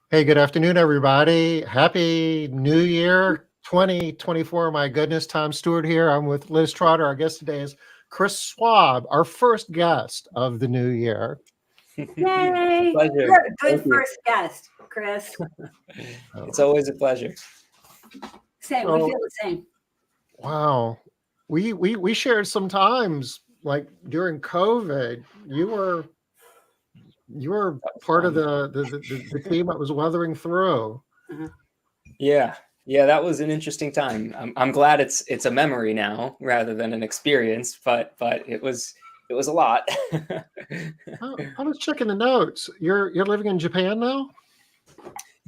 Hey, good afternoon, everybody. Happy New Year 2024. My goodness, Tom Stewart here. I'm with Liz Trotter. Our guest today is Chris Schwab, our first guest of the new year. Yay! Pleasure. You're a good Thank you. first guest, Chris. It's always a pleasure. Same. We feel the same. Wow. We shared some times like during COVID. You were part of the team that was weathering through. Yeah, that was an interesting time. I'm glad it's a memory now rather than an experience, but it was a lot. I was checking the notes. You're living in Japan now?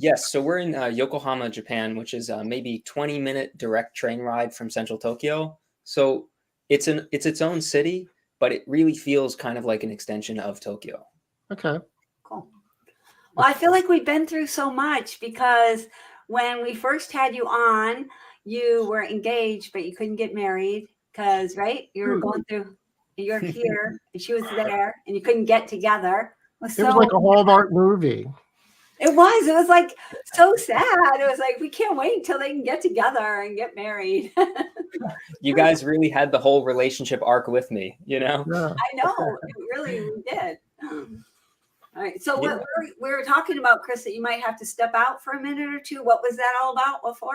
Yes, so we're in Yokohama, Japan, which is maybe 20-minute direct train ride from central Tokyo. So it's its own city, but it really feels kind of like an extension of Tokyo. Okay. Cool. Well, I feel like we've been through so much because when we first had you on, you were engaged, but you couldn't get married because, right? You were going through, you're here and she was there and you couldn't get together. It was like a Hallmark movie. It was like so sad. It was like, we can't wait till they can get together and get married. You guys really had the whole relationship arc with me, you know? Yeah. I know, we did. All right. So what we were talking about, Chris, that you might have to step out for a minute or two. What was that all about before?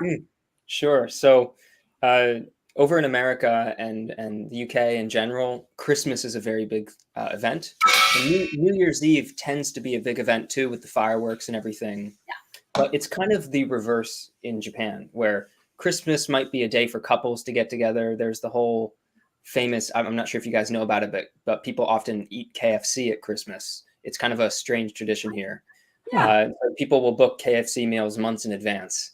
Sure. So over in America and the UK in general, Christmas is a very big event. And New Year's Eve tends to be a big event too, with the fireworks and everything. Yeah. But it's kind of the reverse in Japan, where Christmas might be a day for couples to get together. There's the whole famous, I'm not sure if you guys know about it, but people often eat KFC at Christmas. It's kind of a strange tradition here. Yeah. People will book KFC meals months in advance.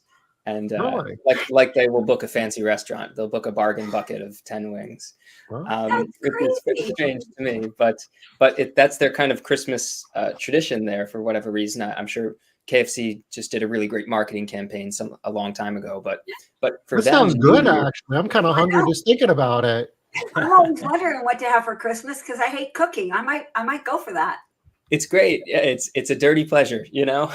And Really? like they will book a fancy restaurant. They'll book a bargain bucket of 10 wings. It's pretty strange to me, but that's their kind of Christmas tradition there for whatever reason. I'm sure KFC just did a really great marketing campaign a long time ago. But for that them, sounds good, actually. I'm kind of hungry just thinking about it. I'm always wondering what to have for Christmas because I hate cooking. I might go for that. It's great. Yeah, it's a dirty pleasure, you know.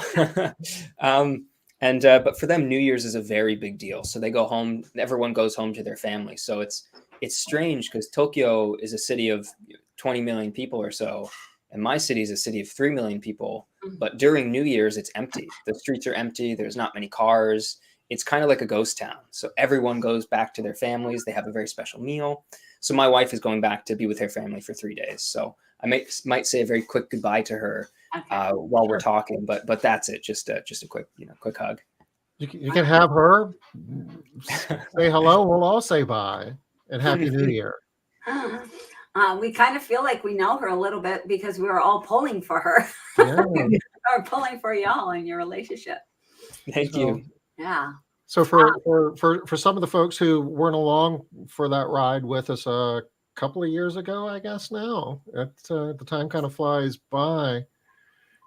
But for them, New Year's is a very big deal. So they go home. Everyone goes home to their family. So it's strange because Tokyo is a city of 20 million people or so, and my city is a city of 3 million people. But during New Year's, it's empty. The streets are empty. There's not many cars. It's kind of like a ghost town. So everyone goes back to their families. They have a very special meal. So my wife is going back to be with her family for 3 days. So I might say a very quick goodbye to her while we're talking, but that's it. Just a quick hug. You can have her say hello. We'll all say bye and Happy New Year. We kind of feel like we know her a little bit because we were all pulling for her. Yeah. Or pulling for y'all in your relationship. Thank you. Yeah. So for some of the folks who weren't along for that ride with us a couple of years ago, I guess now, the time kind of flies by.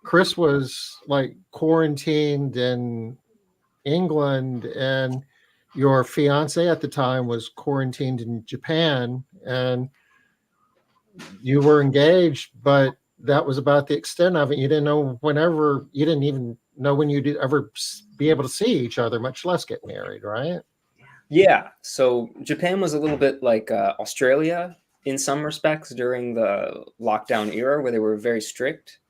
Chris was like quarantined in England, and your fiance at the time was quarantined in Japan, and you were engaged, but that was about the extent of it. You didn't even know when you'd ever be able to see each other, much less get married, right? Yeah. So Japan was a little bit like Australia in some respects during the lockdown era, where they were very strict.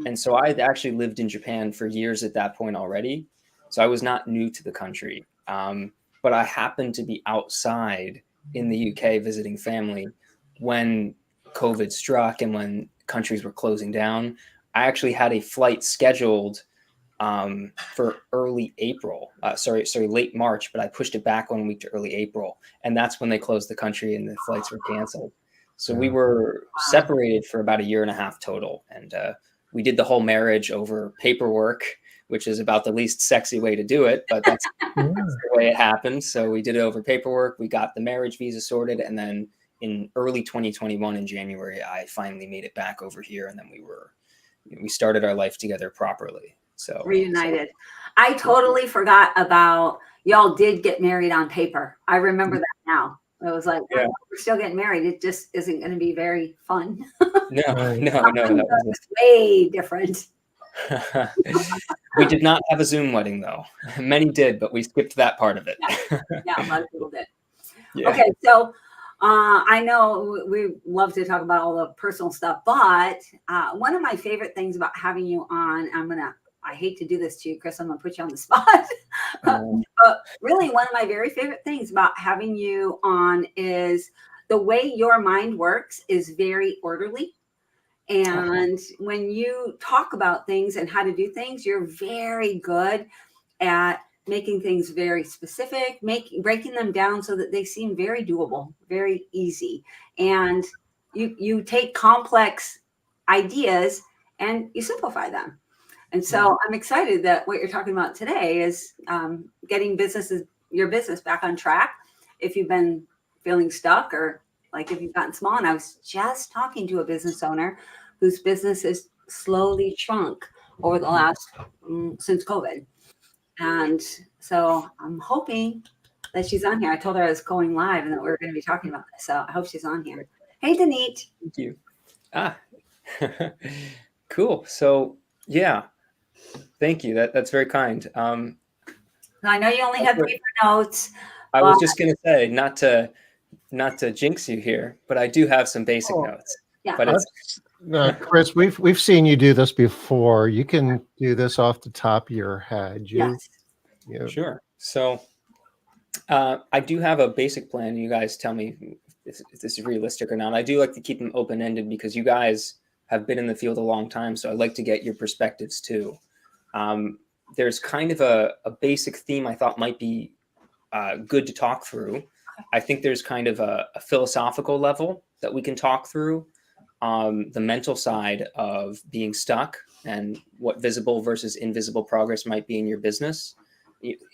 And so I had actually lived in Japan for years at that point already. So I was not new to the country. But I happened to be outside in the UK visiting family when COVID struck and when countries were closing down. I actually had a flight scheduled for early April, late March, but I pushed it back 1 week to early April. And that's when they closed the country and the flights were canceled. So we were separated for about 1.5 years total. And we did the whole marriage over paperwork, which is about the least sexy way to do it, but that's the way it happened. So we did it over paperwork. We got the marriage visa sorted. And then in early 2021 in January, I finally made it back over here. And then we started our life together properly. So reunited. I totally forgot about y'all did get married on paper. I remember that now. It was like, we're still getting married. It just isn't going to be very fun. No. That was way different. We did not have a Zoom wedding though. Many did, but we skipped that part of it. Yeah, a lot of people did. Yeah. Okay, so I know we love to talk about all the personal stuff, but one of my favorite things about having you on, I hate to do this to you, Chris, I'm gonna put you on the spot. But really one of my very favorite things about having you on is the way your mind works is very orderly. And when you talk about things and how to do things, you're very good at making things very specific, breaking them down so that they seem very doable, very easy. And you take complex ideas and you simplify them. And so I'm excited that what you're talking about today is getting your business back on track. If you've been feeling stuck or like if you've gotten small. And I was just talking to a business owner whose business has slowly shrunk over the last, since COVID. And so I'm hoping that she's on here. I told her I was going live and that we were going to be talking about this. So I hope she's on here. Hey, Denise. Thank you. Cool. So yeah, thank you. That's very kind. I know you only have paper notes. I was just going to say, not to jinx you here, but I do have some basic notes. Yeah. But it's Chris, we've seen you do this before. You can do this off the top of your head. Yes. Sure. So I do have a basic plan. You guys tell me if this is realistic or not. I do like to keep them open-ended because you guys have been in the field a long time. So I'd like to get your perspectives too. There's kind of a basic theme I thought might be good to talk through. I think there's kind of a philosophical level that we can talk through. The mental side of being stuck and what visible versus invisible progress might be in your business.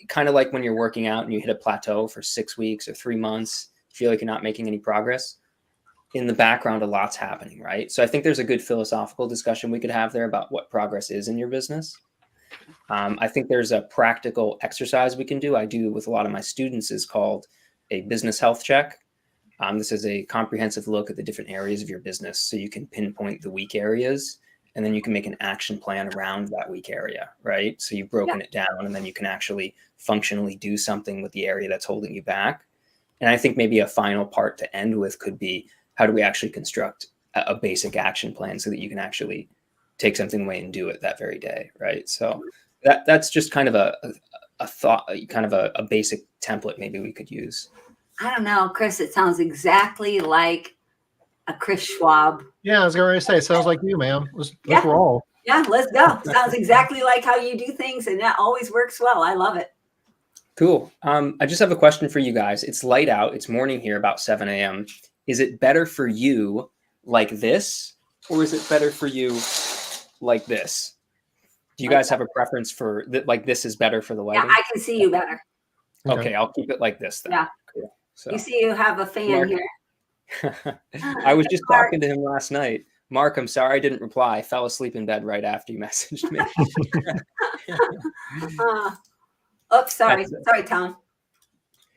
Kind of like when you're working out and you hit a plateau for 6 weeks or 3 months, feel like you're not making any progress. In the background, a lot's happening, right? So I think there's a good philosophical discussion we could have there about what progress is in your business. I think there's a practical exercise we can do. I do with a lot of my students is called a business health check. This is a comprehensive look at the different areas of your business so you can pinpoint the weak areas and then you can make an action plan around that weak area, right? So you've broken it down and then you can actually functionally do something with the area that's holding you back. And I think maybe a final part to end with could be, how do we actually construct a basic action plan so that you can actually take something away and do it that very day, right? So that's just kind of a thought, kind of a basic template maybe we could use. I don't know, Chris, it sounds exactly like a Chris Schwab. Yeah, I was going to say, it sounds like you, ma'am. Let's roll. Yeah, let's go. Sounds exactly like how you do things, and that always works well. I love it. Cool. I just have a question for you guys. It's light out. It's morning here, about 7 a.m. Is it better for you like this, or is it better for you like this? Do you guys have a preference for like this is better for the wedding? Yeah, I can see you better. Okay, I'll keep it like this then. Yeah. Cool. So you see you have a fan here. I was just talking to him last night. Mark, I'm sorry I didn't reply. I fell asleep in bed right after you messaged me. Oops, sorry. Sorry, Tom.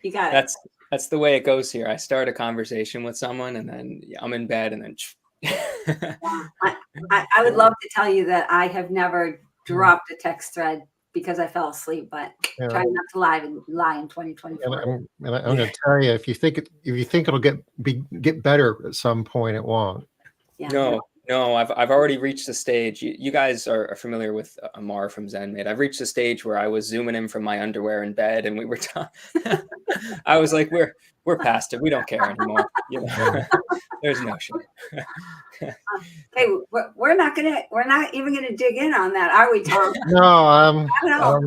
You got it. That's the way it goes here. I start a conversation with someone and then I'm in bed and then I would love to tell you that I have never dropped a text thread because I fell asleep, but trying not to lie in 2024. And I'm going to tell you, if you think it'll get better at some point, it won't. Yeah. No, I've already reached the stage. You guys are familiar with Amar from ZenMaid. I've reached the stage where I was zooming in from my underwear in bed, and we were I was like, we're past it. We don't care anymore. You know, there's no shame. Okay, we're not even gonna dig in on that, are we, Tom? No, I don't know.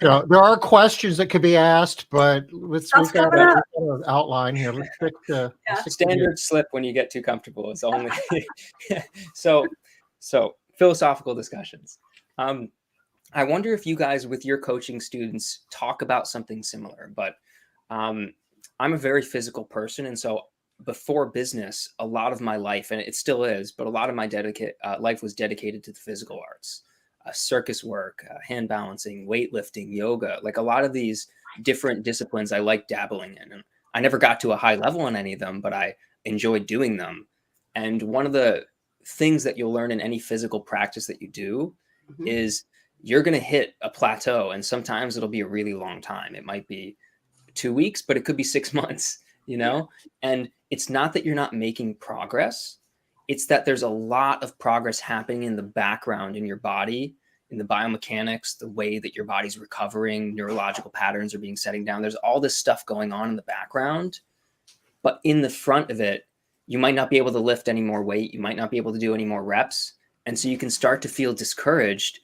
there are questions that could be asked, but we've got an outline here. Let's stick to standard slip when you get too comfortable. It's only so philosophical discussions. I wonder if you guys with your coaching students talk about something similar, but I'm a very physical person. And so before business, a lot of my life, and it still is, but a lot of my life was dedicated to the physical arts. Circus work, hand balancing, weightlifting, yoga, like a lot of these different disciplines I like dabbling in. And I never got to a high level in any of them, but I enjoyed doing them. And one of the things that you'll learn in any physical practice that you do Mhm. is you're going to hit a plateau, and sometimes it'll be a really long time. It might be 2 weeks, but it could be 6 months, and it's not that you're not making progress. It's that there's a lot of progress happening in the background in your body, in the biomechanics, the way that your body's recovering, neurological patterns are being setting down. There's all this stuff going on in the background, but in the front of it, you might not be able to lift any more weight. You might not be able to do any more reps. And so you can start to feel discouraged,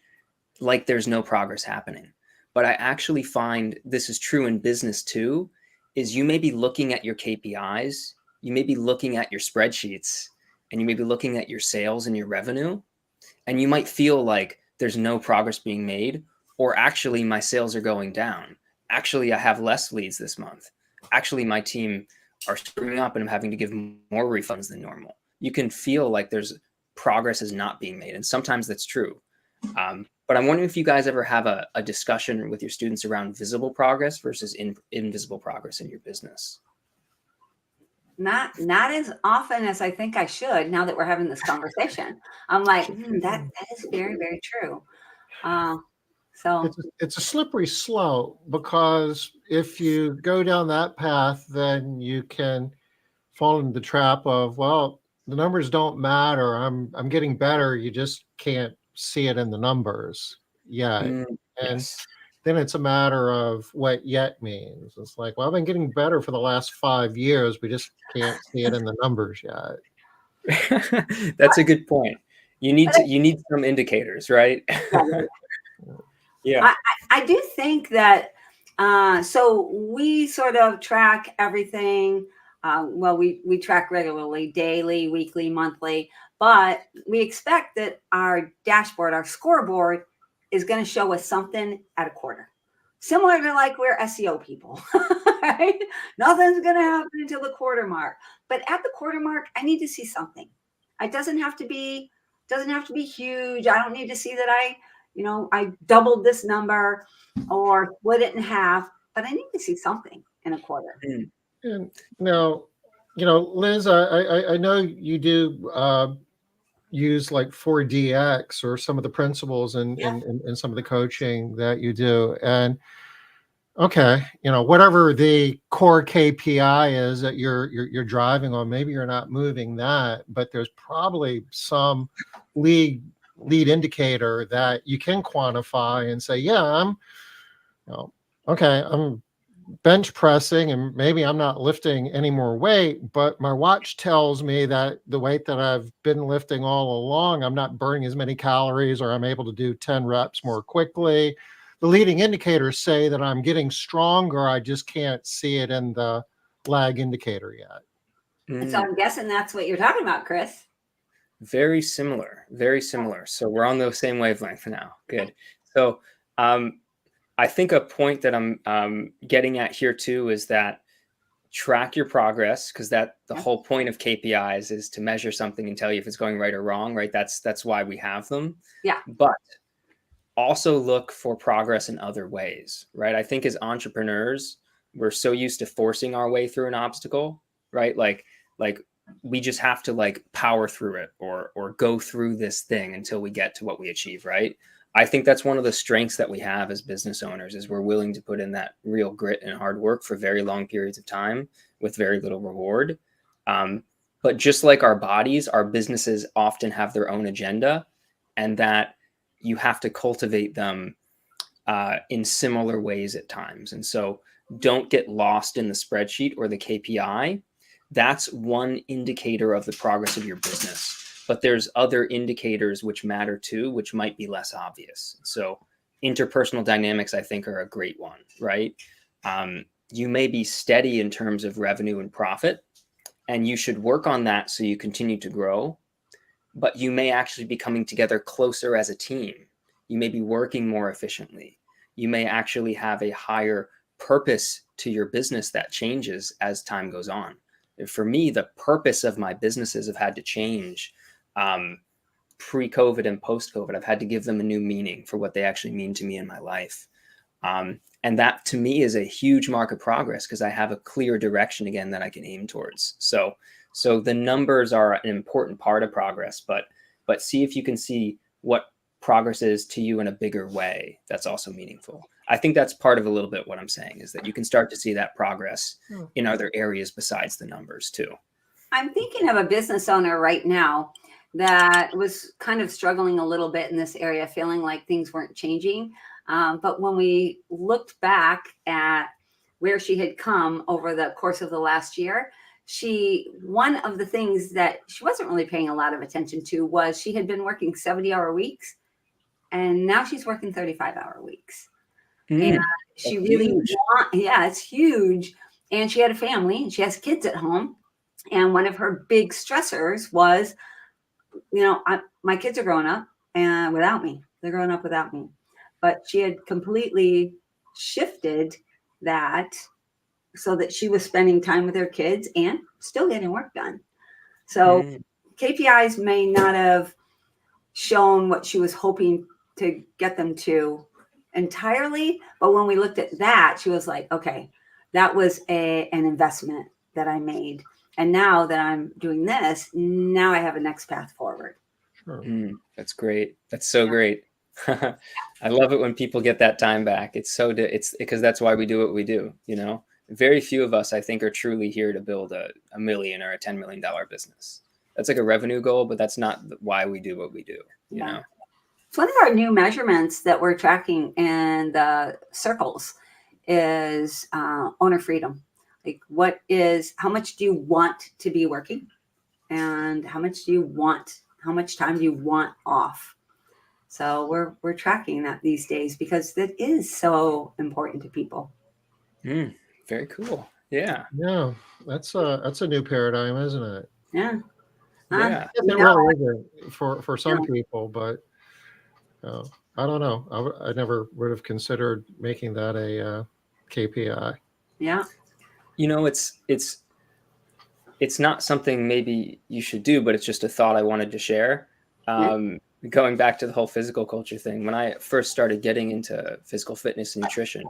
like there's no progress happening. But I actually find this is true in business too, is you may be looking at your KPIs, you may be looking at your spreadsheets, and you may be looking at your sales and your revenue, and you might feel like there's no progress being made, or actually my sales are going down. Actually, I have less leads this month. Actually, my team are screwing up and I'm having to give more refunds than normal. You can feel like there's progress is not being made. And sometimes that's true. But I'm wondering if you guys ever have a discussion with your students around visible progress versus invisible progress in your business. Not as often as I think I should now that we're having this conversation. I'm like, that is very, very true. So It's a slippery slope, because if you go down that path, then you can fall into the trap of, well, the numbers don't matter. I'm getting better. You just can't see it in the numbers yet. And Yes. then it's a matter of what yet means. It's like, well, I've been getting better for the last 5 years. We just can't see it in the numbers yet. That's a good point. You need some indicators, right? Yeah. I do think that, so we sort of track everything. Well, we track regularly, daily, weekly, monthly, but we expect that our dashboard, our scoreboard, is going to show us something at a quarter. Similar to like we're SEO people, right? Nothing's going to happen until the quarter mark. But at the quarter mark, I need to see something. It doesn't have to be huge. I don't need to see that I doubled this number or split it in half, but I need to see something in a quarter. And now, Liz, I know you do use like 4DX or some of the principles in some of the coaching that you do. And okay, whatever the core KPI is that you're driving on, maybe you're not moving that, but there's probably some lead indicator that you can quantify and say, yeah, I'm bench pressing and maybe I'm not lifting any more weight, but my watch tells me that the weight that I've been lifting all along, I'm not burning as many calories, or I'm able to do 10 reps more quickly. The leading indicators say that I'm getting stronger. I just can't see it in the lag indicator yet. And so I'm guessing that's what you're talking about, Chris. Very similar, very similar. So we're on the same wavelength now. Good. So I think a point that I'm getting at here too is that track your progress, because the whole point of KPIs is to measure something and tell you if it's going right or wrong, right? That's why we have them. Yeah. But also look for progress in other ways, right? I think as entrepreneurs, we're so used to forcing our way through an obstacle, right? Like we just have to like power through it or go through this thing until we get to what we achieve, right? I think that's one of the strengths that we have as business owners, is we're willing to put in that real grit and hard work for very long periods of time with very little reward. But just like our bodies, our businesses often have their own agenda, and that you have to cultivate them in similar ways at times. And so don't get lost in the spreadsheet or the KPI. That's one indicator of the progress of your business. But there's other indicators which matter too, which might be less obvious. So interpersonal dynamics, I think, are a great one, right? You may be steady in terms of revenue and profit, and you should work on that so you continue to grow. But you may actually be coming together closer as a team. You may be working more efficiently. You may actually have a higher purpose to your business that changes as time goes on. For me, the purpose of my businesses have had to change pre-COVID and post-COVID. I've had to give them a new meaning for what they actually mean to me in my life. And that to me is a huge mark of progress, because I have a clear direction again that I can aim towards. So the numbers are an important part of progress, but see if you can see what progress is to you in a bigger way, that's also meaningful. I think that's part of a little bit what I'm saying, is that you can start to see that progress in other areas besides the numbers too. I'm thinking of a business owner right now that was kind of struggling a little bit in this area, feeling like things weren't changing. But when we looked back at where she had come over the course of the last year, one of the things that she wasn't really paying a lot of attention to was she had been working 70-hour weeks, and now she's working 35-hour weeks. And she really, it's huge. And she had a family and she has kids at home. And one of her big stressors was, my kids are growing up and without me. They're growing up without me. But she had completely shifted that so that she was spending time with her kids and still getting work done. So KPIs may not have shown what she was hoping to get them to entirely, but when we looked at that, she was like, okay, that was an investment that I made, and now that I'm doing this, now I have a next path forward. Sure. That's great. That's so great. I love it when people get that time back. It's because that's why we do what we do. Very few of us, I think, are truly here to build a $1 million or a $10 million business. That's like a revenue goal, but that's not why we do what we do. You know. It's one of our new measurements that we're tracking in the circles is owner freedom. Like, how much do you want to be working, and how much time do you want off? So we're tracking that these days because that is so important to people. Very cool. Yeah. Yeah, that's a new paradigm, isn't it? Yeah. It really isn't for some people, but I don't know. I never would have considered making that a KPI. Yeah. It's not something maybe you should do, but it's just a thought I wanted to share. Going back to the whole physical culture thing, when I first started getting into physical fitness and nutrition,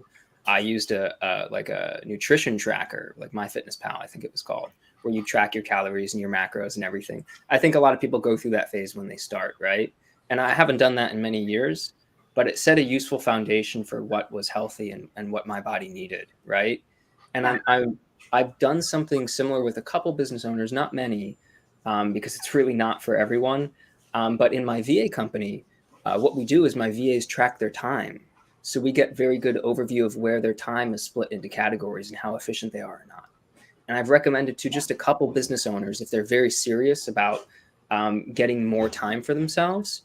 I used a nutrition tracker, like MyFitnessPal, I think it was called, where you track your calories and your macros and everything. I think a lot of people go through that phase when they start, right? And I haven't done that in many years, but it set a useful foundation for what was healthy and what my body needed, right? And I've done something similar with a couple business owners, not many, because it's really not for everyone. But in my VA company, what we do is my VAs track their time. So we get very good overview of where their time is split into categories and how efficient they are or not. And I've recommended to just a couple business owners, if they're very serious about getting more time for themselves,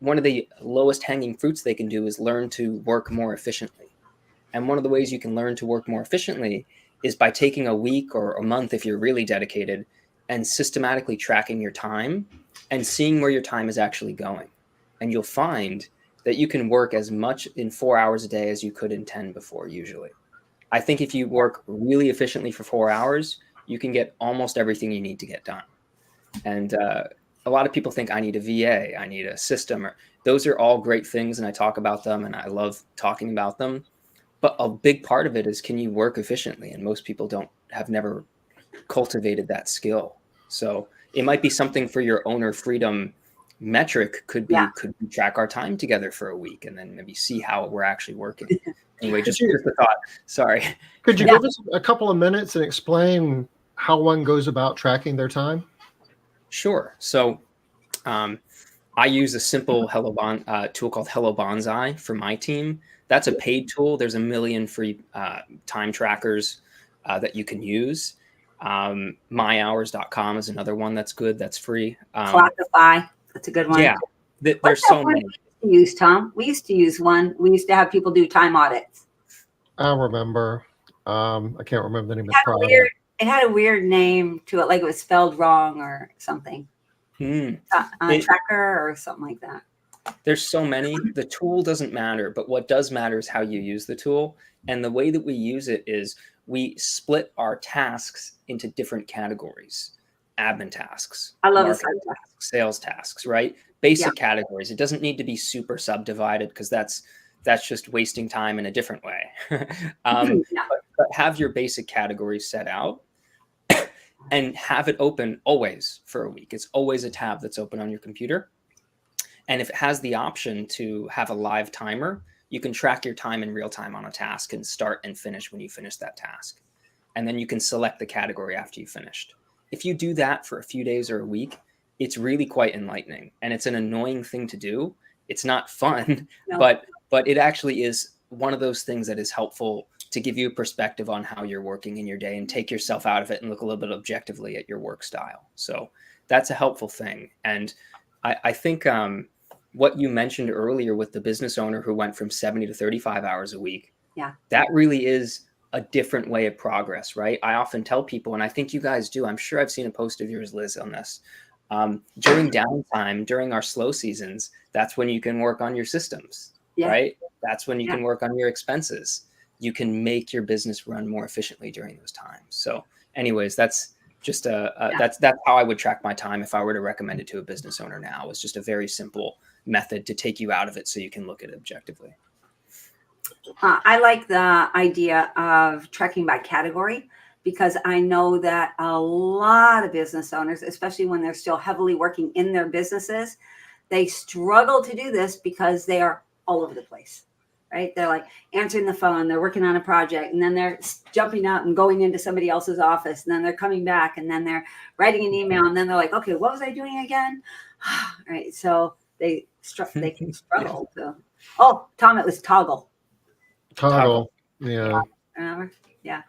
one of the lowest hanging fruits they can do is learn to work more efficiently. And one of the ways you can learn to work more efficiently is by taking a week or a month, if you're really dedicated, and systematically tracking your time and seeing where your time is actually going. And you'll find that you can work as much in 4 hours a day as you could in 10 before usually. I think if you work really efficiently for 4 hours, you can get almost everything you need to get done. And a lot of people think I need a VA, I need a system. Those are all great things, and I talk about them, and I love talking about them. But a big part of it is, can you work efficiently? And most people have never cultivated that skill. So it might be something for your owner freedom metric could we track our time together for a week and then maybe see how we're actually working. Anyway, just a thought. Sorry. Could you give us a couple of minutes and explain how one goes about tracking their time? Sure. So I use a simple tool called Hello Bonsai for my team. That's a paid tool. There's 1 million free time trackers that you can use. myhours.com is another one that's good. That's free. Clockify. That's a good one. Yeah. There's so many. We used to use, Tom. We used to use one. We used to have people do time audits. I remember. I can't remember the name of the product. It had a weird name to it, like it was spelled wrong or something. Tracker or something like that. There's so many. The tool doesn't matter, but what does matter is how you use the tool. And the way that we use it is we split our tasks into different categories. Admin tasks. I love tasks, sales tasks, right? Basic categories. It doesn't need to be super subdivided because that's just wasting time in a different way. But have your basic categories set out and have it open always for a week. It's always a tab that's open on your computer. And if it has the option to have a live timer, you can track your time in real time on a task and start and finish when you finish that task. And then you can select the category after you finished. If you do that for a few days or a week, it's really quite enlightening. And it's an annoying thing to do. It's not fun, No. but it actually is one of those things that is helpful to give you a perspective on how you're working in your day and take yourself out of it and look a little bit objectively at your work style. So that's a helpful thing. And I think what you mentioned earlier with the business owner who went from 70 to 35 hours a week, that really is a different way of progress, right? I often tell people, and I think you guys do, I'm sure I've seen a post of yours, Liz, on this. During downtime, during our slow seasons, that's when you can work on your systems, right? That's when you can work on your expenses. You can make your business run more efficiently during those times. So anyways, that's just that's how I would track my time if I were to recommend it to a business owner now. It's just a very simple method to take you out of it so you can look at it objectively. I like the idea of tracking by category, because I know that a lot of business owners, especially when they're still heavily working in their businesses, they struggle to do this because they are all over the place, right? They're like answering the phone, they're working on a project, and then they're jumping out and going into somebody else's office, and then they're coming back, and then they're writing an email, and then they're like, okay, what was I doing again? Right. So they can struggle to, oh, Tom, it was toggle. Yeah. Remember? Yeah.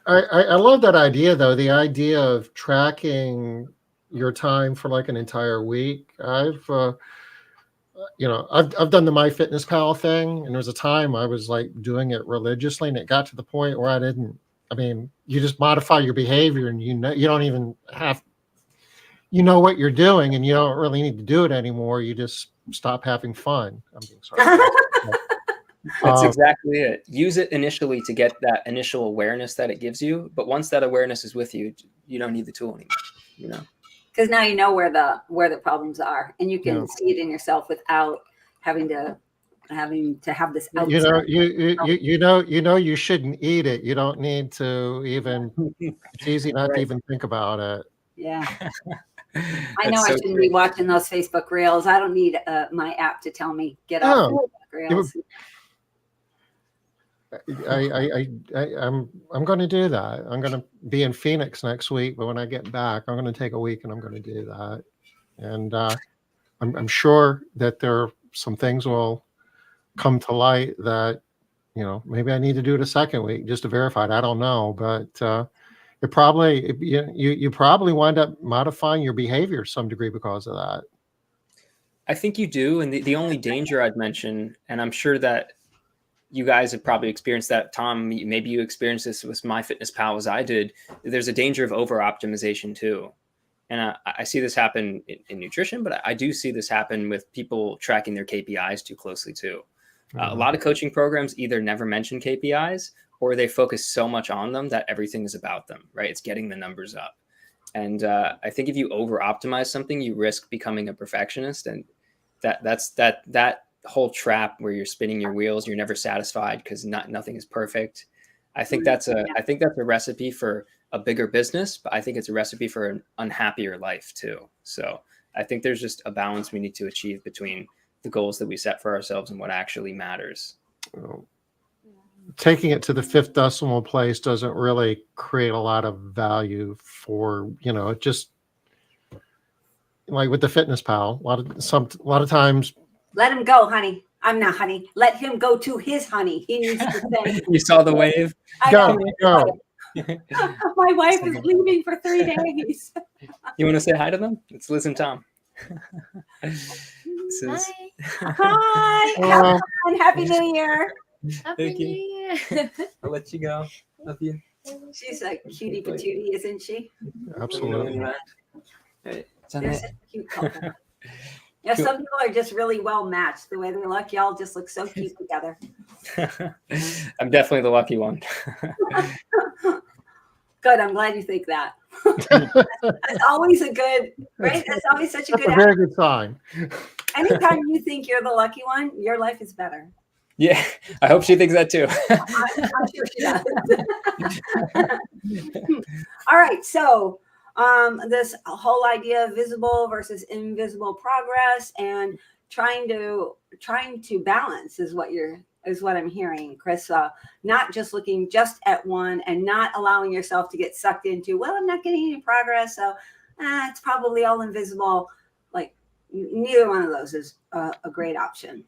I love that idea, though. The idea of tracking your time for like an entire week. I've done the MyFitnessPal thing, and there was a time I was like doing it religiously, and it got to the point where you just modify your behavior, and you don't even have, what you're doing, and you don't really need to do it anymore. You just stop having fun. I'm being sorry. That's exactly it. Use it initially to get that initial awareness that it gives you. But once that awareness is with you, you don't need the tool anymore, Because now you know where the problems are, and you can see it in yourself without having to have this outside. You shouldn't eat it. You don't need to even, it's easy not to even think about it. Yeah. I know I shouldn't be watching those Facebook reels. I don't need my app to tell me get off Facebook reels. I'm going to do that. I'm going to be in Phoenix next week, but when I get back, I'm going to take a week and I'm going to do that. And I'm sure that there are some things will come to light that, maybe I need to do it a second week just to verify it. I don't know, but you probably wind up modifying your behavior to some degree because of that. I think you do. And the only danger I'd mention, and I'm sure that you guys have probably experienced that, Tom, maybe you experienced this with MyFitnessPal as I did. There's a danger of over-optimization too. And I see this happen in nutrition, but I do see this happen with people tracking their KPIs too closely too. A lot of coaching programs either never mention KPIs or they focus so much on them that everything is about them, right? It's getting the numbers up. And I think if you over-optimize something, you risk becoming a perfectionist. And that whole trap where you're spinning your wheels, you're never satisfied because nothing is perfect. I think that's a recipe for a bigger business, but I think it's a recipe for an unhappier life too. So I think there's just a balance we need to achieve between the goals that we set for ourselves and what actually matters. Taking it to the fifth decimal place doesn't really create a lot of value for, it just like with the FitnessPal, a lot of times. Let him go, honey. I'm not honey. Let him go to his honey. He needs to say. You saw the wave? Go. My wife is leaving for 3 days. You want to say hi to them? It's Liz and Tom. Hi. Happy New Year. Happy New Year. I'll let you go. Love you. She's a cutie patootie, isn't she? Absolutely. Hey, they're such a cute couple. Yeah, some people are just really well matched. The way they look, y'all just look so cute together. I'm definitely the lucky one. Good. I'm glad you think that. That's always a good, right? That's always such a good. That's a very good sign. Anytime you think you're the lucky one, your life is better. Yeah, I hope she thinks that too. I'm sure she does. All right, so this whole idea of visible versus invisible progress and trying to balance is what I'm hearing, Chris. Not just looking just at one and not allowing yourself to get sucked into, well, I'm not getting any progress, so it's probably all invisible. Like neither one of those is a great option.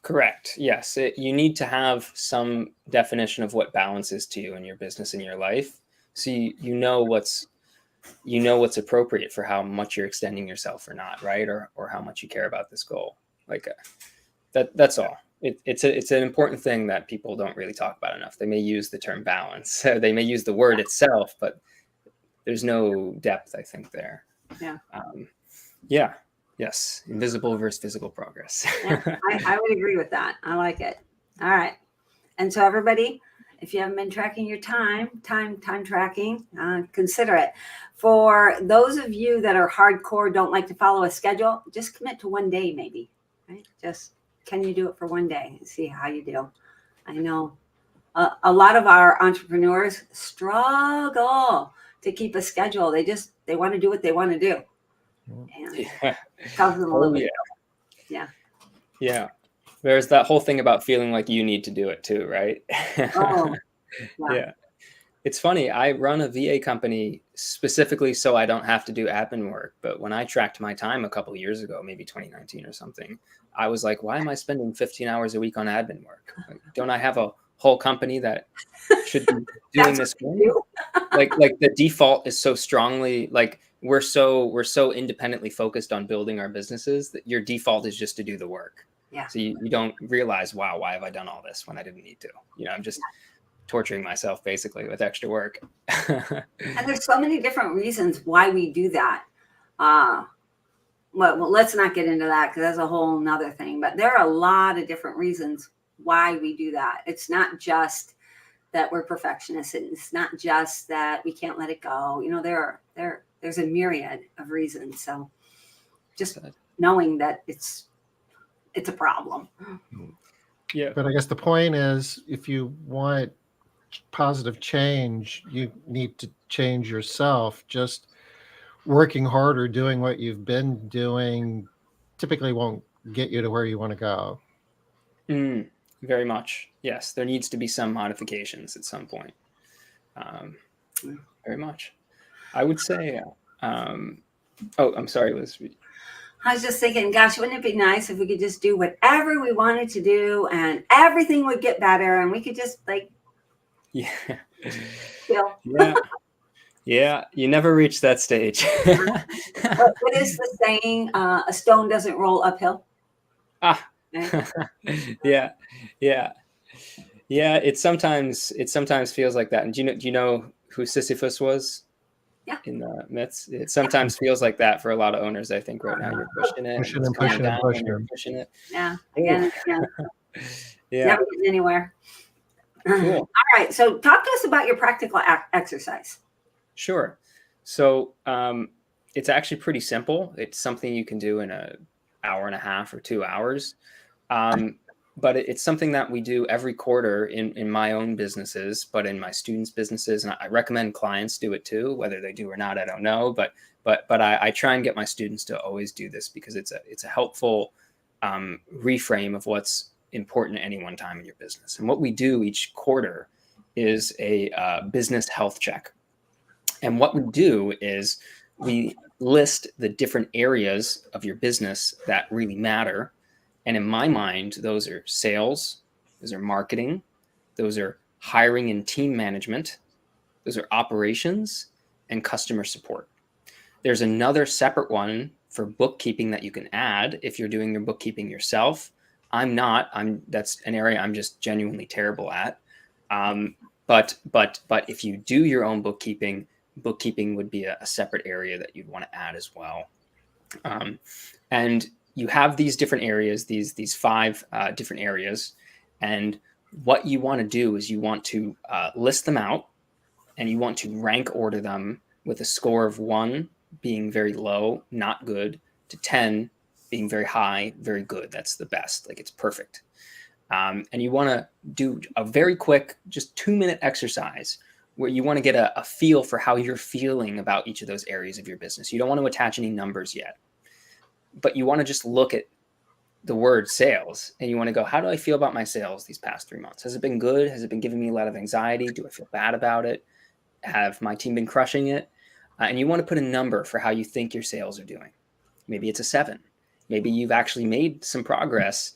Correct. Yes. You need to have some definition of what balance is to you in your business and your life. So you know what's appropriate for how much you're extending yourself or not, right? Or how much you care about this goal. Like that's all. It's an important thing that people don't really talk about enough. They may use the term balance. They may use the word itself, but there's no depth, I think, there. Yeah. Yeah. Yes. Invisible versus physical progress. Yeah, I would agree with that. I like it. All right. And so everybody, if you haven't been tracking your time tracking, consider it. For those of you that are hardcore, don't like to follow a schedule, just commit to one day maybe, right? Just, can you do it for one day and see how you do? I know a lot of our entrepreneurs struggle to keep a schedule. They want to do what they want to do. And Yeah. it causes them a little bit. Yeah. There's that whole thing about feeling like you need to do it too, right? Oh, Yeah. It's funny. I run a VA company specifically so I don't have to do admin work. But when I tracked my time a couple of years ago, maybe 2019 or something, I was like, why am I spending 15 hours a week on admin work? Like, don't I have a whole company that should be doing this for me? like the default is so strongly like we're so independently focused on building our businesses that your default is just to do the work. Yeah. So you don't realize, wow, why have I done all this when I didn't need to? I'm just torturing myself basically with extra work. And there's so many different reasons why we do that. Well, let's not get into that because that's a whole nother thing. But there are a lot of different reasons why we do that. It's not just that we're perfectionists. It's not just that we can't let it go. There's a myriad of reasons. So just knowing that it's a problem. Yeah. But I guess the point is, if you want positive change, you need to change yourself. Just working harder, doing what you've been doing typically won't get you to where you want to go. Very much. Yes. There needs to be some modifications at some point. Very much. I would say, I'm sorry, Liz. I was just thinking, gosh, wouldn't it be nice if we could just do whatever we wanted to do and everything would get better and we could just Yeah. chill. Yeah. You never reach that stage. What is the saying? A stone doesn't roll uphill. Right? Yeah. It sometimes feels like that. And do you know who Sisyphus was? Yeah. In the myths, it sometimes feels like that for a lot of owners. I think right now you're pushing it, Pushing and pushing it. Yeah. Again. Yeah. Never getting anywhere. Cool. All right. So talk to us about your practical exercise. Sure. So it's actually pretty simple. It's something you can do in an hour and a half or 2 hours. But it's something that we do every quarter in my own businesses, but in my students' businesses. And I recommend clients do it too. Whether they do or not, I don't know. But I try and get my students to always do this because it's a helpful reframe of what's important at any one time in your business. And what we do each quarter is a business health check. And what we do is we list the different areas of your business that really matter. And in my mind, those are sales, those are marketing, those are hiring and team management, those are operations, and customer support. There's another separate one for bookkeeping that you can add if you're doing your bookkeeping yourself. That's an area I'm just genuinely terrible at. But if you do your own bookkeeping would be a separate area that you'd want to add as well. And you have these different areas, these 5 different areas. And what you want to do is you want to list them out and you want to rank order them with a score of 1 being very low, not good, to 10 being very high, very good. That's the best, like it's perfect. And you want to do a very quick, just 2-minute exercise where you want to get a feel for how you're feeling about each of those areas of your business. You don't want to attach any numbers yet, but you want to just look at the word sales and you want to go, how do I feel about my sales these past 3 months? Has it been good? Has it been giving me a lot of anxiety? Do I feel bad about it? Have my team been crushing it? And you want to put a number for how you think your sales are doing. Maybe it's a 7. Maybe you've actually made some progress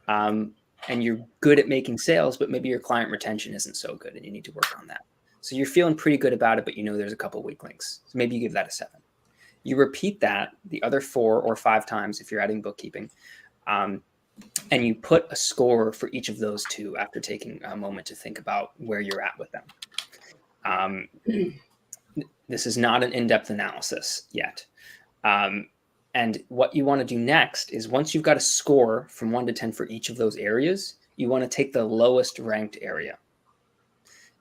and you're good at making sales, but maybe your client retention isn't so good and you need to work on that. So you're feeling pretty good about it, but you know there's a couple of weak links. So maybe you give that a 7. You repeat that the other 4 or 5 times if you're adding bookkeeping. And you put a score for each of those 2 after taking a moment to think about where you're at with them. This is not an in-depth analysis yet. And what you want to do next is once you've got a score from 1 to 10 for each of those areas, you want to take the lowest ranked area.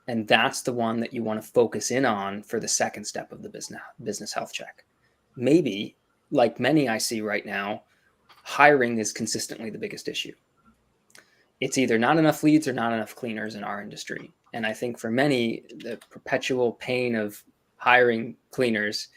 And that's the one that you want to focus in on for the second step of the business health check. Maybe, like many I see right now, hiring is consistently the biggest issue. It's either not enough leads or not enough cleaners in our industry. And I think for many, the perpetual pain of hiring cleaners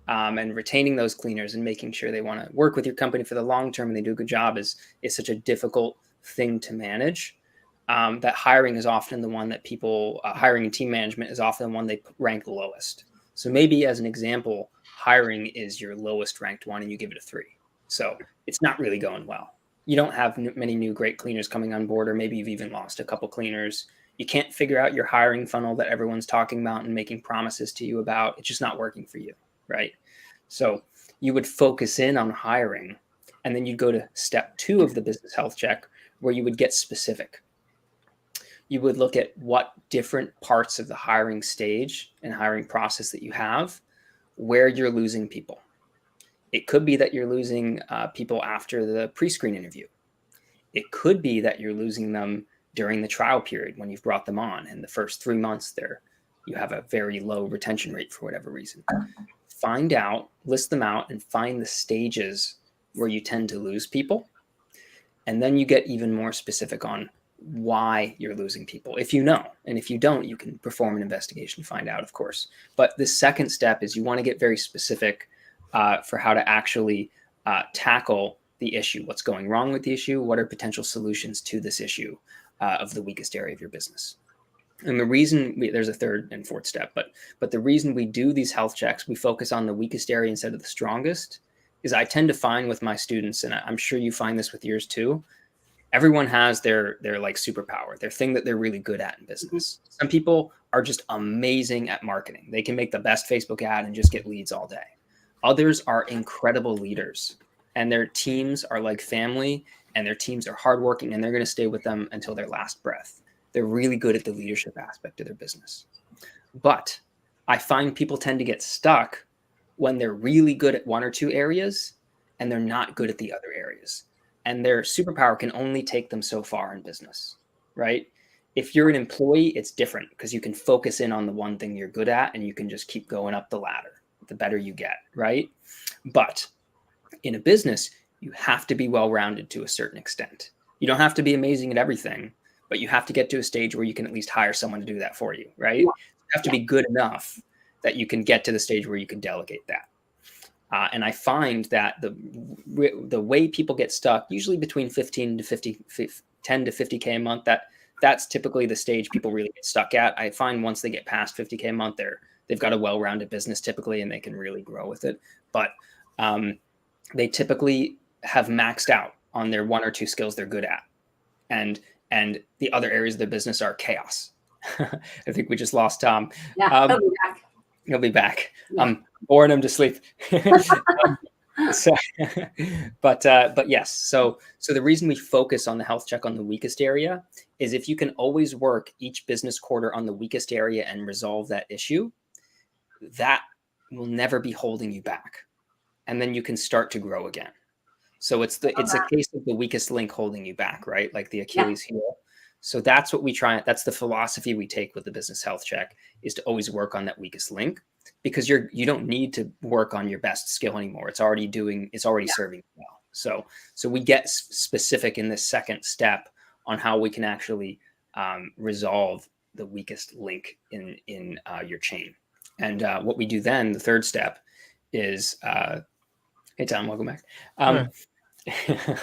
and retaining those cleaners and making sure they want to work with your company for the long term and they do a good job is such a difficult thing to manage. That hiring is often the one that people, hiring and team management is often the one they rank lowest. So maybe as an example, hiring is your lowest ranked one and you give it a 3. So it's not really going well. You don't have many new great cleaners coming on board, or maybe you've even lost a couple cleaners. You can't figure out your hiring funnel that everyone's talking about and making promises to you about. It's just not working for you, right? So you would focus in on hiring, and then you'd go to step 2 of the business health check, where you would get specific. You would look at what different parts of the hiring stage and hiring process that you have, where you're losing people. It could be that you're losing people after the pre-screen interview. It could be that you're losing them during the trial period when you've brought them on. In the first 3 months you have a very low retention rate for whatever reason. Find out, list them out, and find the stages where you tend to lose people. And then you get even more specific on why you're losing people, if you know. And if you don't, you can perform an investigation to find out, of course. But the second step is you want to get very specific for how to actually tackle the issue. What's going wrong with the issue? What are potential solutions to this issue of the weakest area of your business? And the reason there's a third and fourth step, but the reason we do these health checks, we focus on the weakest area instead of the strongest, is I tend to find with my students, and I'm sure you find this with yours too, everyone has their like superpower, their thing that they're really good at in business. Some people are just amazing at marketing. They can make the best Facebook ad and just get leads all day. Others are incredible leaders, and their teams are like family, and their teams are hardworking, and they're going to stay with them until their last breath. They're really good at the leadership aspect of their business. But I find people tend to get stuck when they're really good at 1 or 2 areas and they're not good at the other areas. And their superpower can only take them so far in business, right? If you're an employee, it's different because you can focus in on the one thing you're good at and you can just keep going up the ladder the better you get, right? But in a business, you have to be well-rounded to a certain extent. You don't have to be amazing at everything, but you have to get to a stage where you can at least hire someone to do that for you, right? You have to be good enough that you can get to the stage where you can delegate that. And I find that the way people get stuck, usually between 10 to 50K a month, that's typically the stage people really get stuck at. I find once they get past 50K a month, they've got a well-rounded business typically, and they can really grow with it. But they typically have maxed out on their 1 or 2 skills they're good at. And the other areas of their business are chaos. I think we just lost Tom. Yeah, he'll be back. He'll be back. Yeah. Boring him to sleep. But yes. So the reason we focus on the health check on the weakest area is if you can always work each business quarter on the weakest area and resolve that issue, that will never be holding you back. And then you can start to grow again. So it's a case of the weakest link holding you back, right? Like the Achilles heel. So that's what we try. That's the philosophy we take with the business health check, is to always work on that weakest link, because you don't need to work on your best skill anymore. It's already serving well. So we get specific in this second step on how we can actually resolve the weakest link in your chain. And what we do then, the third step is, hey Tom, welcome back.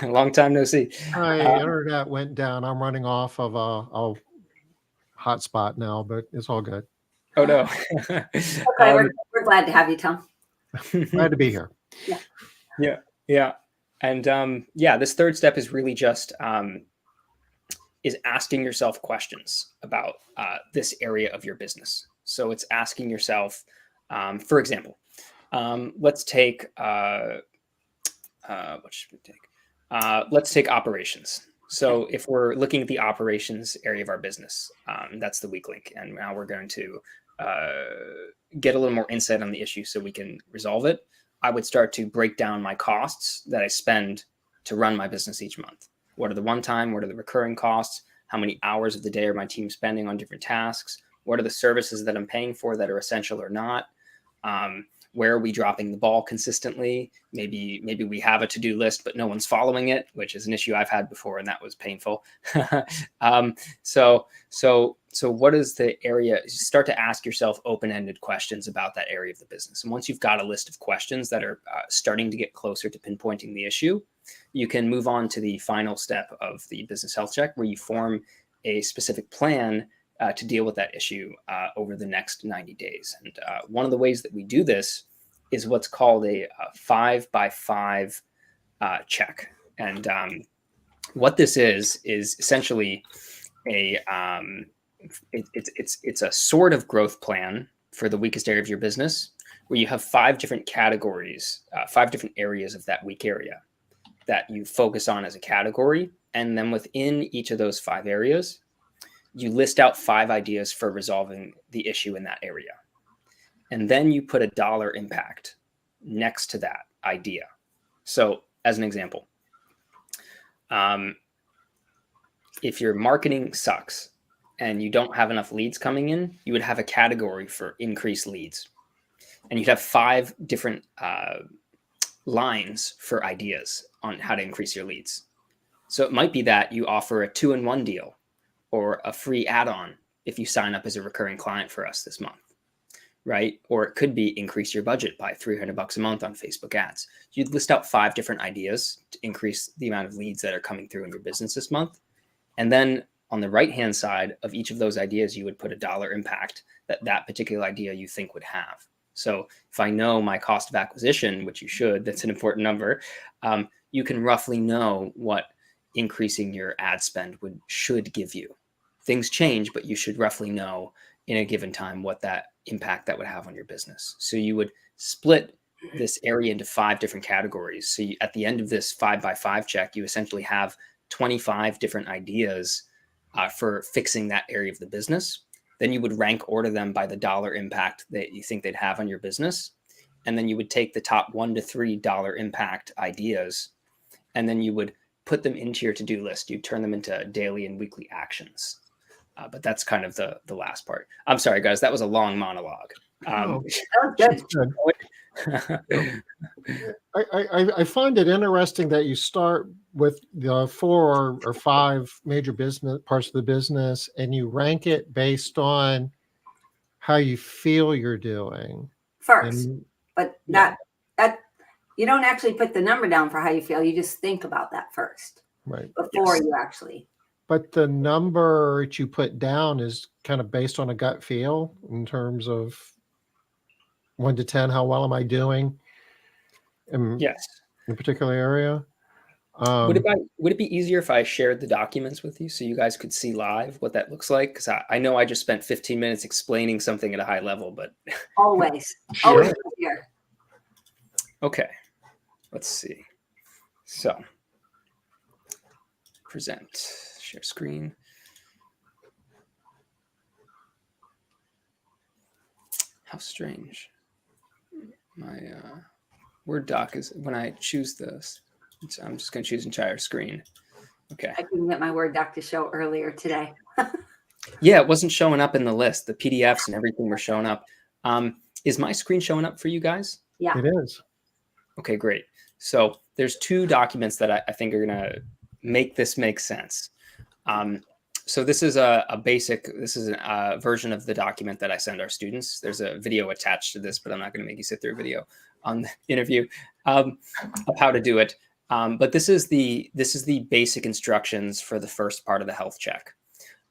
Long time no see. My internet went down. I'm running off of a hotspot now, but it's all good. Oh no. Okay, we're glad to have you, Tom. Glad to be here. Yeah. And this third step is really just is asking yourself questions about this area of your business. So it's asking yourself, for example, let's take what should we take? Let's take operations. So if we're looking at the operations area of our business, that's the weak link. And now we're going to get a little more insight on the issue so we can resolve it. I would start to break down my costs that I spend to run my business each month. What are the one-time? What are the recurring costs? How many hours of the day are my team spending on different tasks? What are the services that I'm paying for that are essential or not? Where are we dropping the ball consistently? Maybe we have a to-do list, but no one's following it, which is an issue I've had before, and that was painful. So what is the area? Start to ask yourself open-ended questions about that area of the business. And once you've got a list of questions that are starting to get closer to pinpointing the issue, you can move on to the final step of the business health check, where you form a specific plan to deal with that issue over the next 90 days. And one of the ways that we do this is what's called a 5x5 check. And what this is essentially it's a sort of growth plan for the weakest area of your business, where you have 5 different categories, 5 different areas of that weak area that you focus on as a category. And then within each of those 5 areas, you list out 5 ideas for resolving the issue in that area. And then you put a dollar impact next to that idea. So as an example, if your marketing sucks and you don't have enough leads coming in, you would have a category for increased leads. And you'd have 5 different lines for ideas on how to increase your leads. So it might be that you offer a 2-in-1 deal or a free add-on if you sign up as a recurring client for us this month, right? Or it could be increase your budget by $300 a month on Facebook ads. You'd list out 5 different ideas to increase the amount of leads that are coming through in your business this month. And then on the right-hand side of each of those ideas, you would put a dollar impact that particular idea you think would have. So if I know my cost of acquisition, which you should, that's an important number, you can roughly know what increasing your ad spend should give you. Things change, but you should roughly know in a given time what that impact that would have on your business. So you would split this area into 5 different categories. So at the end of this 5x5 check, you essentially have 25 different ideas for fixing that area of the business. Then you would rank order them by the dollar impact that you think they'd have on your business. And then you would take the top $1 to $3 impact ideas, and then you would put them into your to-do list. You turn them into daily and weekly actions. But that's kind of the last part. I'm sorry, guys, that was a long monologue. That was good. I find it interesting that you start with the 4 or 5 major business parts of the business, and you rank it based on how you feel you're doing First, but that you don't actually put the number down for how you feel. You just think about that first, right? Before you actually. But the number that you put down is kind of based on a gut feel in terms of 1 to 10. How well am I doing? Yes. In a particular area. Would it be easier if I shared the documents with you so you guys could see live what that looks like? Because I know I just spent 15 minutes explaining something at a high level, but Always here. Okay, let's see. So present, share screen. How strange. My Word doc is, when I choose this, I'm just going to choose entire screen. Okay. I couldn't get my Word doc to show earlier today. Yeah, it wasn't showing up in the list. The PDFs and everything were showing up. Is my screen showing up for you guys? Yeah. It is. Okay, great. So there's 2 documents that I think are going to make this make sense. So this is this is a version of the document that I send our students. There's a video attached to this, but I'm not going to make you sit through a video on the interview of how to do it. But this is the basic instructions for the first part of the health check,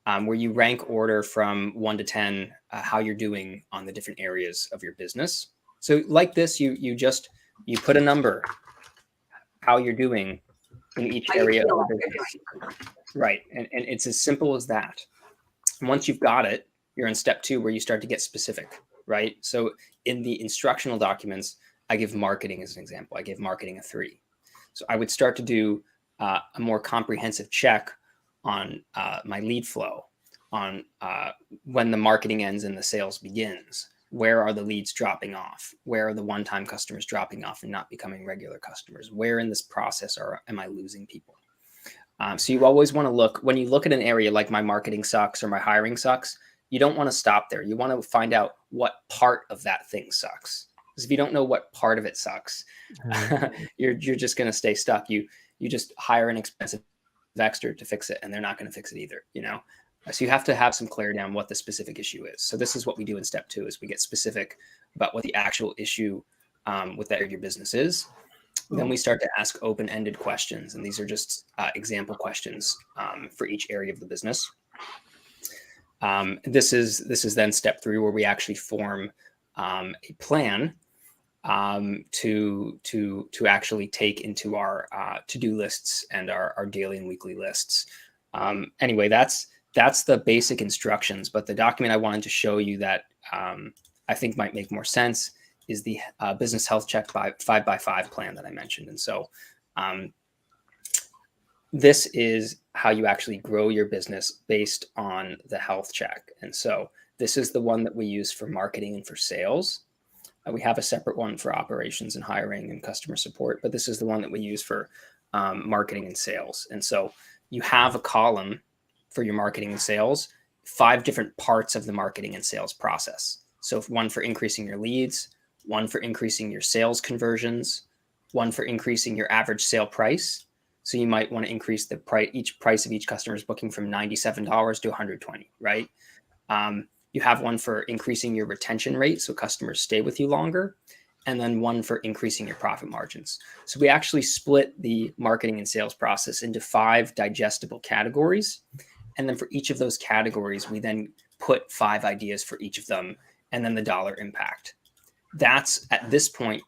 where you rank order from 1 to 10 how you're doing on the different areas of your business. So like this, you put a number, how you're doing in each area of the business. Right. And it's as simple as that. And once you've got it, you're in step 2 where you start to get specific, right? So in the instructional documents, I give marketing as an example. I give marketing a 3. So I would start to do a more comprehensive check on my lead flow, on when the marketing ends and the sales begins. Where are the leads dropping off? Where are the one-time customers dropping off and not becoming regular customers? Where in this process am I losing people? So you always want to look, when you look at an area like my marketing sucks or my hiring sucks, you don't want to stop there. You want to find out what part of that thing sucks. Because if you don't know what part of it sucks, you're just going to stay stuck. You just hire an expensive extra to fix it, and they're not going to fix it either, you know? So you have to have some clarity on what the specific issue is. So this is what we do in step 2, is we get specific about what the actual issue with that your business is. Then we start to ask open-ended questions, and these are just example questions for each area of the business. This is then step 3, where we actually form a plan to actually take into our to-do lists and our daily and weekly lists. Anyway, that's the basic instructions. But the document I wanted to show you that I think might make more sense is the business health check 5x5 plan that I mentioned. And so this is how you actually grow your business based on the health check. And so this is the one that we use for marketing and for sales. We have a separate one for operations and hiring and customer support, but this is the one that we use for marketing and sales. And so you have a column for your marketing and sales, 5 different parts of the marketing and sales process. So one for increasing your leads, one for increasing your sales conversions, one for increasing your average sale price. So you might want to increase the price of each customer's booking from $97 to $120, right? You have one for increasing your retention rate, so customers stay with you longer, and then one for increasing your profit margins. So we actually split the marketing and sales process into 5 digestible categories. And then for each of those categories, we then put 5 ideas for each of them, and then the dollar impact. That's, at this point,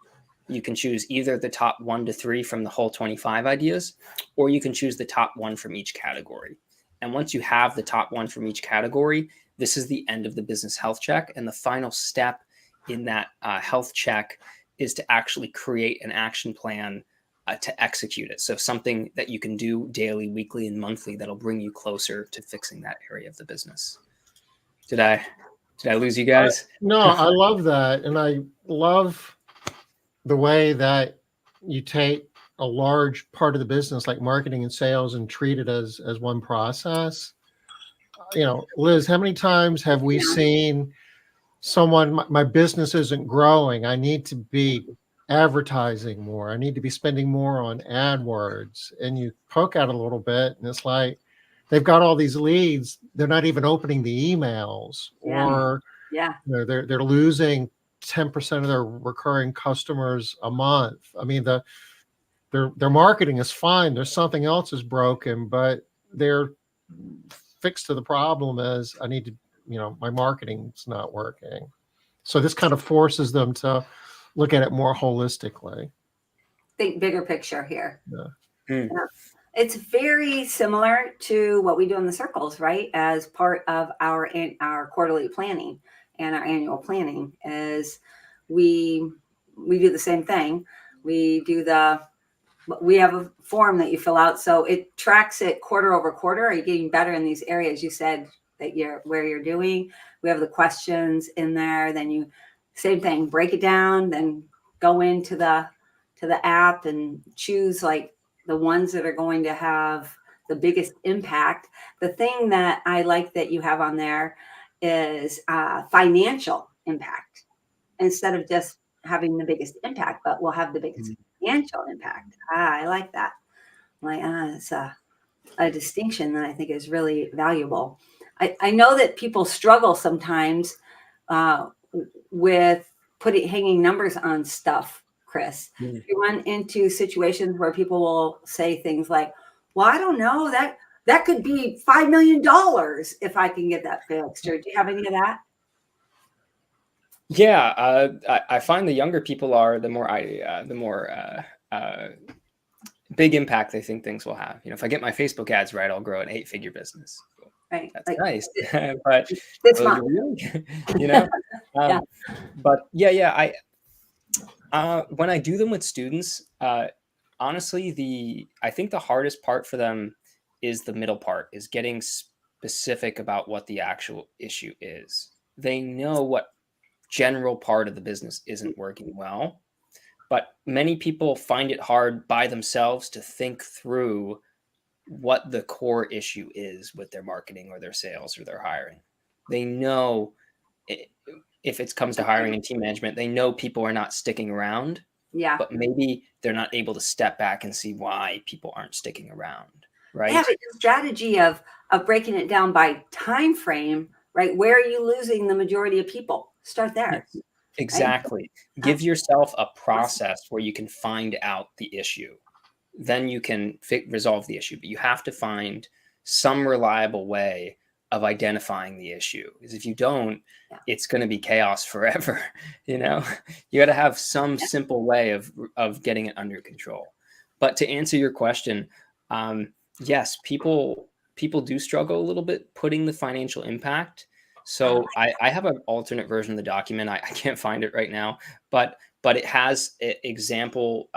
you can choose either the top 1 to 3 from the whole 25 ideas, or you can choose the top 1 from each category. And once you have the top 1 from each category, this is the end of the business health check. And the final step in that health check is to actually create an action plan to execute it. So something that you can do daily, weekly, and monthly that'll bring you closer to fixing that area of the business. Did I lose you guys? No, I love that. And I love the way that you take a large part of the business like marketing and sales and treat it as one process. You know, Liz, how many times have we seen someone, my business isn't growing, I need to be advertising more, I need to be spending more on AdWords, and you poke at it a little bit and it's like they've got all these leads, they're not even opening the emails, or you know, they're losing 10% of their recurring customers a month. I mean, their marketing is fine, there's something else is broken, but their fix to the problem is I need to, you know, my marketing's not working. So this kind of forces them to look at it more holistically. Think bigger picture here. Yeah. It's very similar to what we do in the circles, right? As part of our quarterly planning and our annual planning, is we do the same thing. We have a form that you fill out, so it tracks it quarter over quarter. Are you getting better in these areas you said that where you're doing? We have the questions in there. Then you, same thing, break it down, then go into the app and choose like the ones that are going to have the biggest impact. The thing that I like that you have on there is financial impact, instead of just having the biggest impact, but we'll have the biggest financial impact. I like that. It's a distinction that I think is really valuable. I know that people struggle sometimes with hanging numbers on stuff Chris. If you run into situations where people will say things like, well, I don't know, that could be $5 million if I can get that fixed. Or do you have any of that? Yeah, I find the younger people are the more big impact they think things will have. If I get my Facebook ads right, I'll grow an 8-figure business. Right. That's nice, but this will month. you really? Yeah. But yeah, when I do them with students, honestly, I think the hardest part for them is the middle part, is getting specific about what the actual issue is. They know what general part of the business isn't working well, but many people find it hard by themselves to think through what the core issue is with their marketing or their sales or their hiring. They know if it comes to hiring and team management, they know people are not sticking around. Yeah. But maybe they're not able to step back and see why people aren't sticking around, right? Yeah, but the strategy of breaking it down by time frame, right? Where are you losing the majority of people? Start there. Yes, exactly. Right? Give yourself a process where you can find out the issue. Then you can resolve the issue. But you have to find some reliable way of identifying the issue. Because if you don't, it's going to be chaos forever. You got to have some simple way of getting it under control. But to answer your question, yes, people do struggle a little bit putting the financial impact. So I have an alternate version of the document. I can't find it right now, but it has example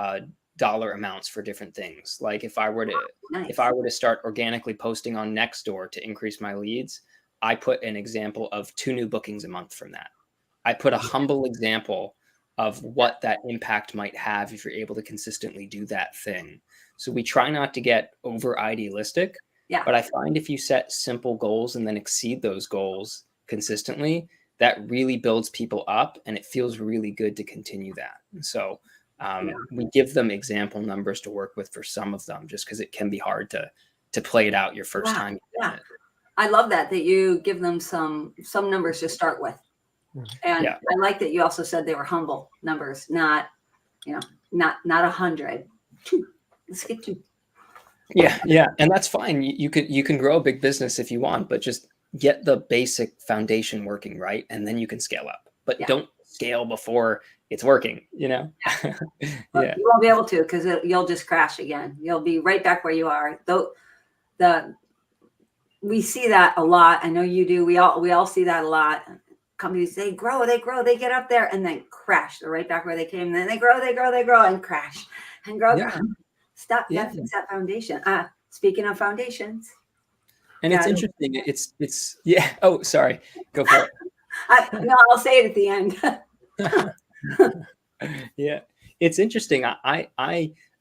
dollar amounts for different things. Like if I were to start organically posting on Nextdoor to increase my leads, I put an example of 2 new bookings a month from that. I put a humble example of what that impact might have if you're able to consistently do that thing. So we try not to get over idealistic, but I find if you set simple goals and then exceed those goals consistently, that really builds people up and it feels really good to continue that. So we give them example numbers to work with for some of them, just because it can be hard to play it out your first time. Yeah. I love that you give them some numbers to start with. And I like that you also said they were humble numbers, not 100. 2. Let's get 2. Yeah. And that's fine. You can grow a big business if you want, but just get the basic foundation working right, and then you can scale up. But don't scale before it's working, You won't be able to, because you'll just crash again. You'll be right back where you are. Though we see that a lot. I know you do. We all see that a lot. Companies, they grow, they get up there and then crash. They're right back where they came. And then they grow and crash and grow. Stop. That's that foundation. Speaking of foundations. And it's interesting. It's Oh, sorry. Go for it. I'll say it at the end. Yeah, it's interesting.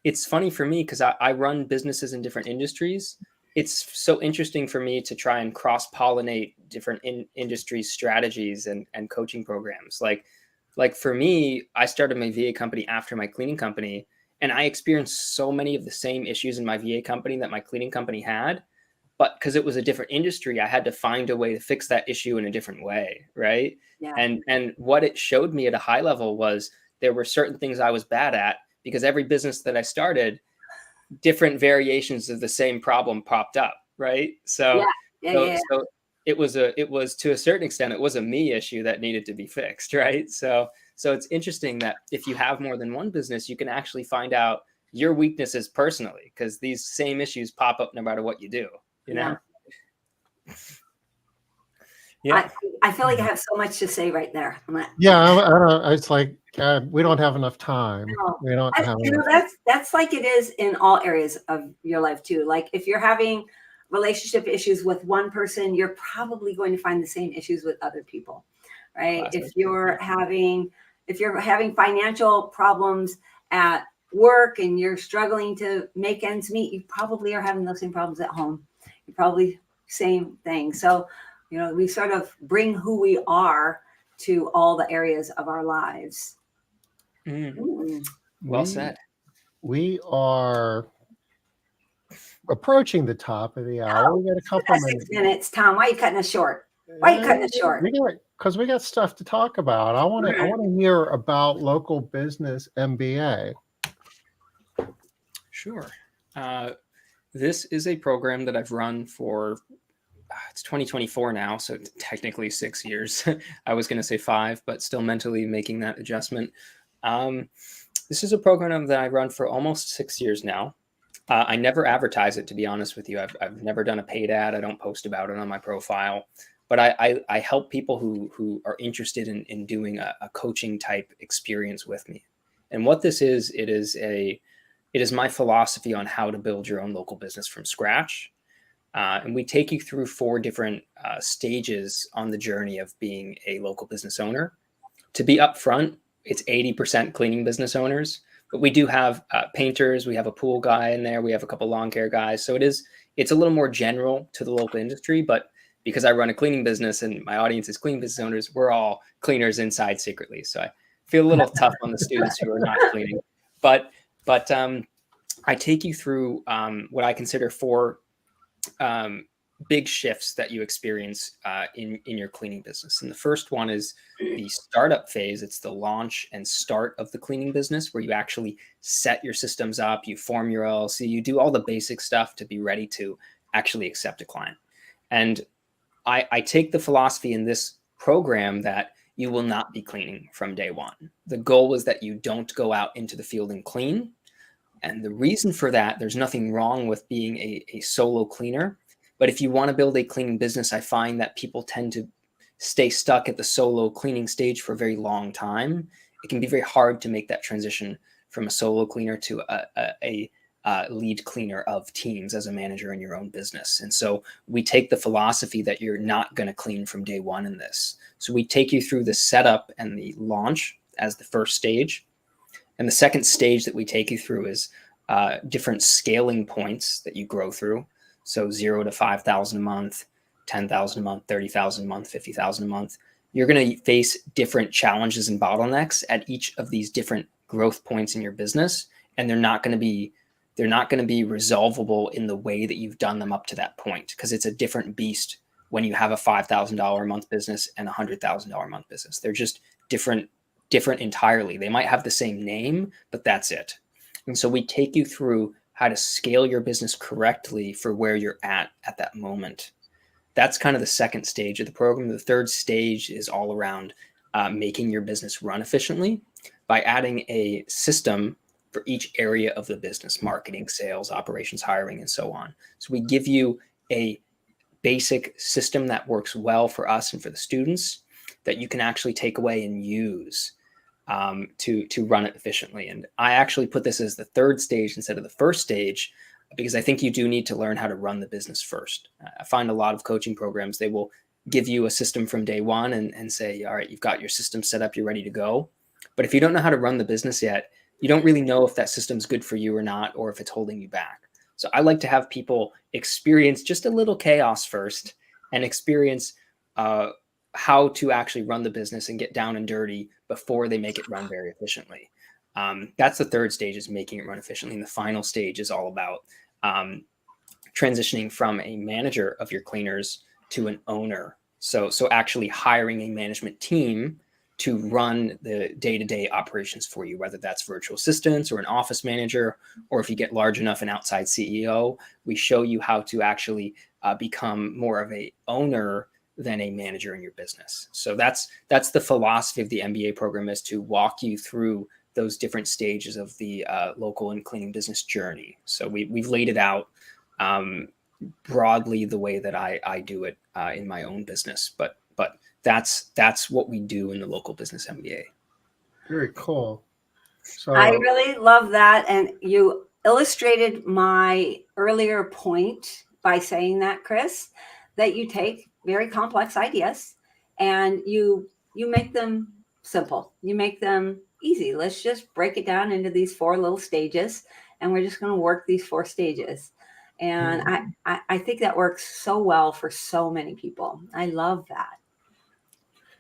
It's funny for me because I run businesses in different industries. It's so interesting for me to try and cross-pollinate different industry strategies and coaching programs. Like for me, I started my VA company after my cleaning company, and I experienced so many of the same issues in my VA company that my cleaning company had. But because it was a different industry, I had to find a way to fix that issue in a different way, right? Yeah. And what it showed me at a high level was there were certain things I was bad at, because every business that I started, different variations of the same problem popped up, right? So it was to a certain extent, it was a me issue that needed to be fixed, right? So it's interesting that if you have more than one business, you can actually find out your weaknesses personally, because these same issues pop up no matter what you do. I feel like I have so much to say right there. It's like we don't have enough time. No. We don't have enough. That's like it is in all areas of your life too. Like if you're having relationship issues with one person, you're probably going to find the same issues with other people, right? If you're having financial problems at work and you're struggling to make ends meet, you probably are having those same problems at home. You're probably same thing. So, we sort of bring who we are to all the areas of our lives. Well said. We are approaching the top of the hour. We got a couple minutes. 6 minutes, Tom. Why are you cutting us short? Why are you cutting it short? Because we got stuff to talk about. I want to hear about Local Business MBA. Sure. This is a program that I've run for, it's 2024 now, so technically 6 years. I was going to say 5, but still mentally making that adjustment. This is a program that I run for almost 6 years now. I never advertise it, to be honest with you. I've never done a paid ad. I don't post about it on my profile. But I help people who are interested in doing a coaching type experience with me. And what this is, it is my philosophy on how to build your own local business from scratch. And we take you through 4 different stages on the journey of being a local business owner. To be upfront, it's 80% cleaning business owners, but we do have painters. We have a pool guy in there. We have a couple lawn care guys. So it's a little more general to the local industry, but because I run a cleaning business and my audience is cleaning business owners, we're all cleaners inside secretly. So I feel a little tough on the students who are not cleaning, but I take you through what I consider 4 big shifts that you experience in your cleaning business. And the first one is the startup phase. It's the launch and start of the cleaning business, where you actually set your systems up, you form your LLC, you do all the basic stuff to be ready to actually accept a client. And I take the philosophy in this program that you will not be cleaning from day one. The goal is that you don't go out into the field and clean. And the reason for that, there's nothing wrong with being a solo cleaner. But if you want to build a cleaning business, I find that people tend to stay stuck at the solo cleaning stage for a very long time. It can be very hard to make that transition from a solo cleaner to a lead cleaner of teams as a manager in your own business. And so we take the philosophy that you're not going to clean from day one in this. So we take you through the setup and the launch as the first stage. And the second stage that we take you through is different scaling points that you grow through. So 0 to 5,000 a month, 10,000 a month, 30,000 a month, 50,000 a month. You're going to face different challenges and bottlenecks at each of these different growth points in your business. And they're not going to be resolvable in the way that you've done them up to that point, because it's a different beast when you have a $5,000 a month business and a $100,000 a month business. They're just different entirely. They might have the same name, but that's it. And so we take you through how to scale your business correctly for where you're at that moment. That's kind of the second stage of the program. The third stage is all around making your business run efficiently by adding a system for each area of the business: marketing, sales, operations, hiring, and so on. So we give you a basic system that works well for us and for the students that you can actually take away and use to run it efficiently. And I actually put this as the third stage instead of the first stage, because I think you do need to learn how to run the business first. I find a lot of coaching programs, they will give you a system from day one and say, all right, you've got your system set up, you're ready to go. But if you don't know how to run the business yet, you don't really know if that system's good for you or not, or if it's holding you back. So I like to have people experience just a little chaos first and experience how to actually run the business and get down and dirty before they make it run very efficiently. That's the third stage, is making it run efficiently. And the final stage is all about transitioning from a manager of your cleaners to an owner. So actually hiring a management team to run the day-to-day operations for you, whether that's virtual assistants or an office manager, or if you get large enough, an outside CEO. We show you how to actually become more of a owner than a manager in your business. So that's the philosophy of the MBA program, is to walk you through those different stages of the local and cleaning business journey. So we've laid it out broadly the way that I do it in my own business, but that's what we do in the Local Business MBA. Very cool. So I really love that. And you illustrated my earlier point by saying that, Chris, that you take very complex ideas and you make them simple. You make them easy. Let's just break it down into these 4 little stages, and we're just going to work these 4 stages. And I think that works so well for so many people. I love that.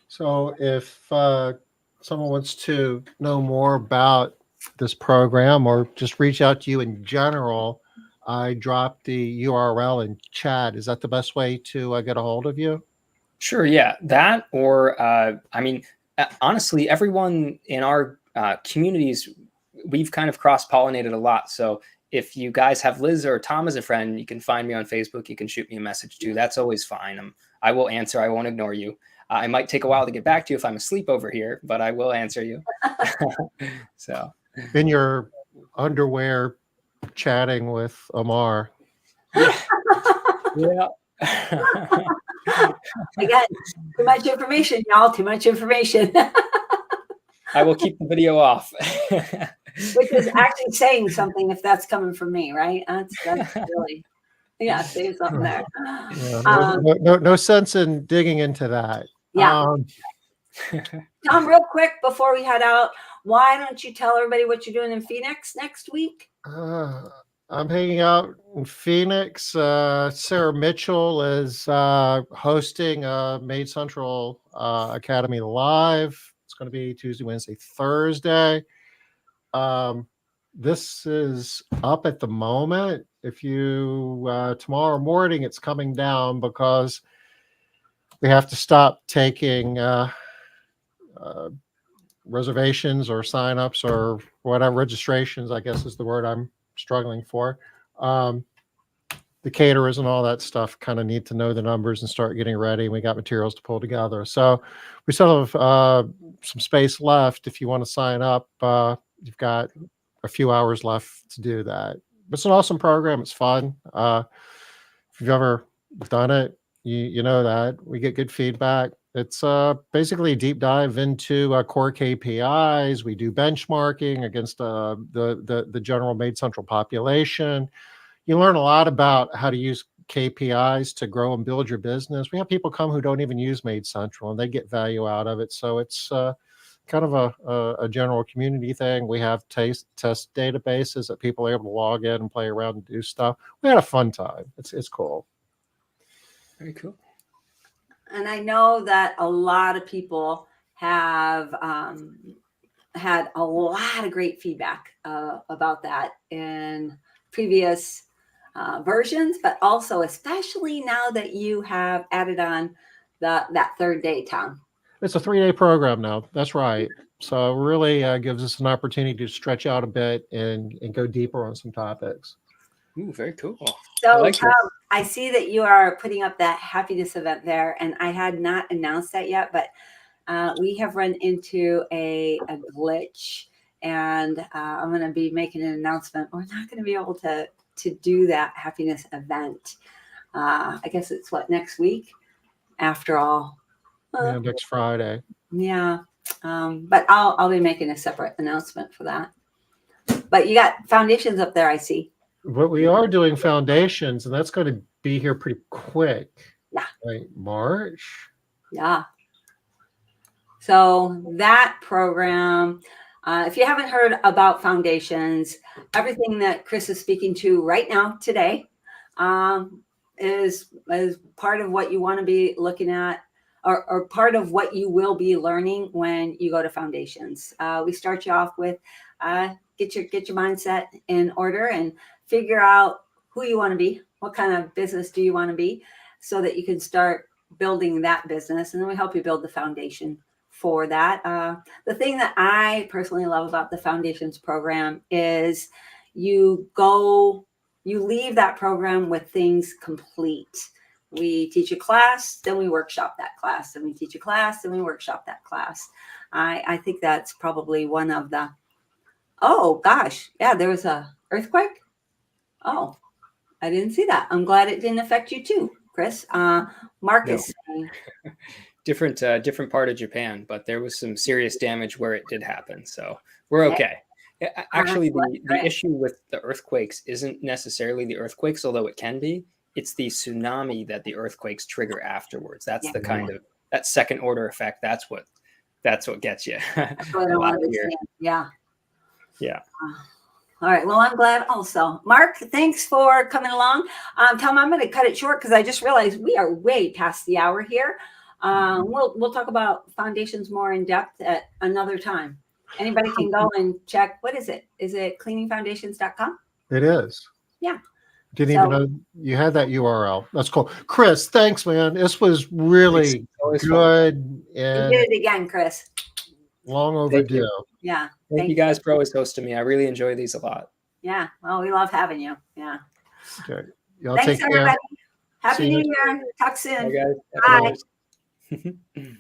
So if someone wants to know more about this program or just reach out to you in general, I dropped the URL in chat. Is that the best way to get a hold of you? Sure, yeah, that or I mean, honestly, everyone in our communities, we've kind of cross-pollinated a lot. So if you guys have Liz or Tom as a friend, you can find me on Facebook. You can shoot me a message too. That's always fine. I will answer. I won't ignore you. I might take a while to get back to you if I'm asleep over here, but I will answer you. So In your underwear, chatting with Amar. yeah. Again, too much information, y'all. Too much information. I will keep the video off. Which is actually saying something if that's coming from me, right? That's really, yeah, saying something there. Yeah, no sense in digging into that. Yeah. Tom, real quick before we head out, why don't you tell everybody what you're doing in Phoenix next week? I'm hanging out in Phoenix. Sarah Mitchell is hosting Maid Central Academy Live. It's going to be Tuesday, Wednesday, Thursday. This is up at the moment. If you tomorrow morning, it's coming down because we have to stop taking reservations or signups or whatever, registrations, I guess is the word I'm struggling for. The caterers and all that stuff kind of need to know the numbers and start getting ready. We got materials to pull together. So we still have some space left. If you want to sign up, you've got a few hours left to do that. It's an awesome program. It's fun. If you've ever done it, you know that. We get good feedback. It's basically a deep dive into core KPIs. We do benchmarking against the general Maid Central population. You learn a lot about how to use KPIs to grow and build your business. We have people come who don't even use Maid Central, and they get value out of it. So it's kind of a general community thing. We have test databases that people are able to log in and play around and do stuff. We had a fun time. It's cool. Very cool. And I know that a lot of people have had a lot of great feedback about that in previous versions, but also especially now that you have added on that third day, Tom. It's a 3-day program now. That's right. So it really gives us an opportunity to stretch out a bit and go deeper on some topics. Ooh, very cool. So Tom, I see that you are putting up that happiness event there, and I had not announced that yet, but we have run into a glitch, and I'm going to be making an announcement. We're not going to be able to do that happiness event. I guess it's next week after all. Yeah, next Friday. Yeah. But I'll be making a separate announcement for that. But you got foundations up there, I see. But we are doing foundations, and that's going to be here pretty quick. Yeah. Like March. Yeah. So that program, if you haven't heard about foundations, everything that Chris is speaking to right now today is part of what you want to be looking at, or part of what you will be learning when you go to foundations. We start you off with get your mindset in order and figure out who you want to be, what kind of business do you want to be, so that you can start building that business, and then we help you build the foundation for that. The thing that I personally love about the foundations program is you leave that program with things complete. We teach a class, then we workshop that class, then we teach a class, then we workshop that class. I think that's probably one of the, oh gosh, yeah, there was a earthquake. Oh, I didn't see that. I'm glad it didn't affect you too, Chris. Mark is saying. Different part of Japan, but there was some serious damage where it did happen. So we're okay. Actually, the issue with the earthquakes isn't necessarily the earthquakes, although it can be. It's the tsunami that the earthquakes trigger afterwards. That's the kind of that second order effect. That's what gets you. That's what I want to understand. Yeah. Yeah. All right. Well, I'm glad also. Mark, thanks for coming along. Tom, I'm going to cut it short because I just realized we are way past the hour here. We'll talk about foundations more in depth at another time. Anybody can go and check. What is it? Is it cleaningfoundations.com? It is. Yeah. Didn't even know you had that URL. That's cool. Chris, thanks, man. This was really Always fun. good You and did it again, Chris. long Thank overdue. you. Yeah. Thank you guys for always hosting me. I really enjoy these a lot. Yeah. Well, we love having you. Yeah. Okay. Y'all Thanks, take care. everybody. Happy See you New next Year. Talk soon. Bye, guys. Bye. Happy New Year's.